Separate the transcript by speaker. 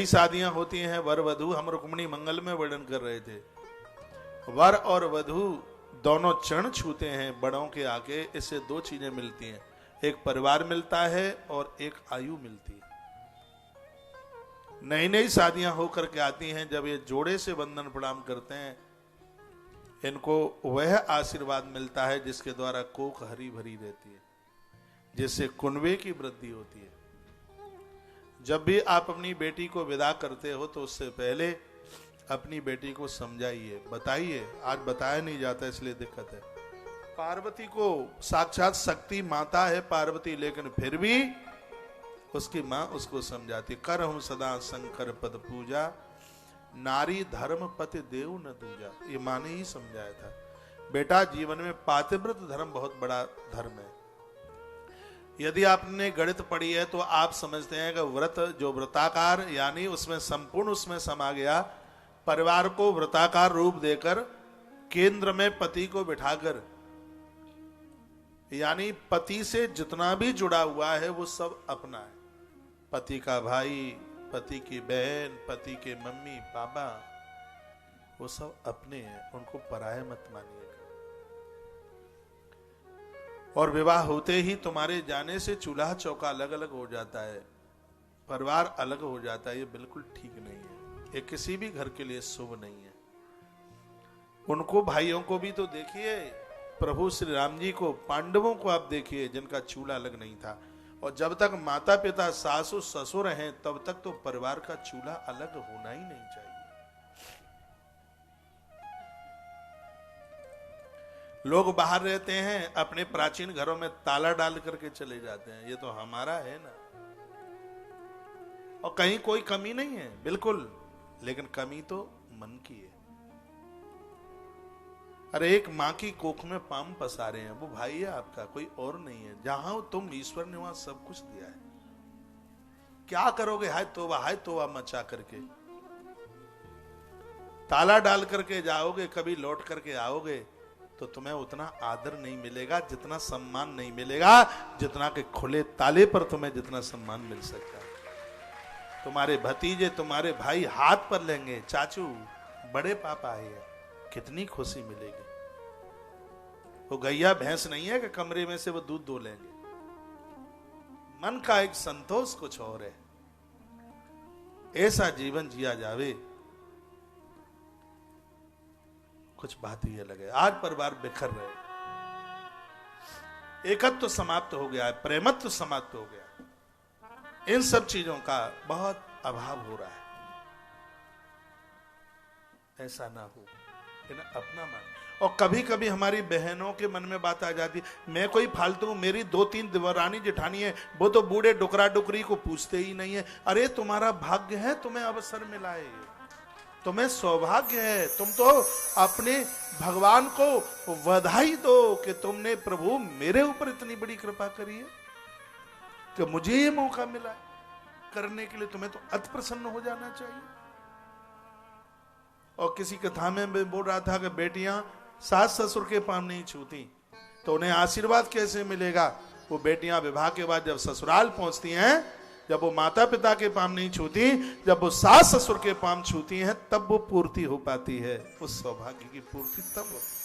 Speaker 1: नई शादियां होती हैं, वर वधू, हम रुक्मिणी मंगल में वर्णन कर रहे थे, वर और वधू दोनों चरण छूते हैं बड़ों के आगे। इससे दो चीजें मिलती हैं, एक परिवार मिलता है और एक आयु मिलती है। नई नई शादियां होकर के आती हैं, जब ये जोड़े से वंदन प्रणाम करते हैं, इनको वह आशीर्वाद मिलता है जिसके द्वारा कोख हरी भरी रहती है, जिससे कुनबे की वृद्धि होती है। जब भी आप अपनी बेटी को विदा करते हो तो उससे पहले अपनी बेटी को समझाइए, बताइए। आज बताया नहीं जाता इसलिए दिक्कत है। पार्वती को साक्षात शक्ति माता है पार्वती, लेकिन फिर भी उसकी मां उसको समझाती, कर हूं सदा शंकर पद पूजा, नारी धर्म पति देव न दूजा। ये मां ने ही समझाया था, बेटा जीवन में पातिव्रत धर्म बहुत बड़ा धर्म है। यदि आपने गणित पढ़ी है तो आप समझते हैं कि व्रत जो व्रताकार, यानी उसमें संपूर्ण उसमें समा गया, परिवार को व्रताकार रूप देकर केंद्र में पति को बिठाकर, यानी पति से जितना भी जुड़ा हुआ है वो सब अपना है। पति का भाई, पति की बहन, पति के मम्मी पापा, वो सब अपने हैं, उनको पराये मत मानिएगा। और विवाह होते ही तुम्हारे जाने से चूल्हा चौका अलग अलग हो जाता है, परिवार अलग हो जाता है, ये बिल्कुल ठीक नहीं है, ये किसी भी घर के लिए शुभ नहीं है। उनको भाइयों को भी तो देखिए, प्रभु श्री राम जी को, पांडवों को आप देखिए जिनका चूल्हा अलग नहीं था। और जब तक माता पिता सासु ससुर हैं तब तक तो परिवार का चूल्हा अलग होना ही नहीं चाहिए। लोग बाहर रहते हैं, अपने प्राचीन घरों में ताला डाल करके चले जाते हैं, ये तो हमारा है ना। और कहीं कोई कमी नहीं है बिल्कुल, लेकिन कमी तो मन की है। अरे एक मां की कोख में पाम पसारे हैं, वो भाई है आपका, कोई और नहीं है। जहां तुम, ईश्वर ने वहां सब कुछ दिया है। क्या करोगे? हाय तोबा मचा करके ताला डाल करके जाओगे, कभी लौट करके आओगे तो तुम्हें उतना आदर नहीं मिलेगा, जितना सम्मान नहीं मिलेगा, जितना के खुले ताले पर तुम्हें जितना सम्मान मिल सकता है। तुम्हारे भतीजे, तुम्हारे भाई हाथ पर लेंगे, चाचू बड़े पापा आए हैं, कितनी खुशी मिलेगी। वो गैया भैंस नहीं है कि कमरे में से वो दूध दो लेंगे। मन का एक संतोष कुछ और है। ऐसा जीवन जिया जावे, कुछ बात ही अलग है। आज परिवार बिखर रहे, एकत्व समाप्त हो गया है, प्रेमत्व समाप्त हो गया। इन सब चीजों का बहुत अभाव हो रहा है। ऐसा ना हो, अपना मान। और कभी कभी हमारी बहनों के मन में बात आ जाती, मैं कोई फालतू, मेरी 2-3 देवरानी जेठानी है, वो तो बूढ़े डुकरा डुकरी को पूछते ही नहीं है। अरे तुम्हारा भाग्य है, तुम्हें अवसर मिला है, तुम्हें सौभाग्य है। तुम तो अपने भगवान को बधाई दो कि तुमने प्रभु मेरे ऊपर इतनी बड़ी कृपा करी है कि मुझे ये मौका मिला करने के लिए। तुम्हें तो अति प्रसन्न हो जाना चाहिए। और किसी कथा में बोल रहा था कि बेटियां सास ससुर के पांव नहीं छूती तो उन्हें आशीर्वाद कैसे मिलेगा। वो बेटियां विवाह के बाद जब ससुराल पहुंचती हैं, जब वो माता पिता के पांव नहीं छूती, जब वो सास ससुर के पांव छूती हैं, तब वो पूर्ति हो पाती है। उस सौभाग्य की पूर्ति तब होती है।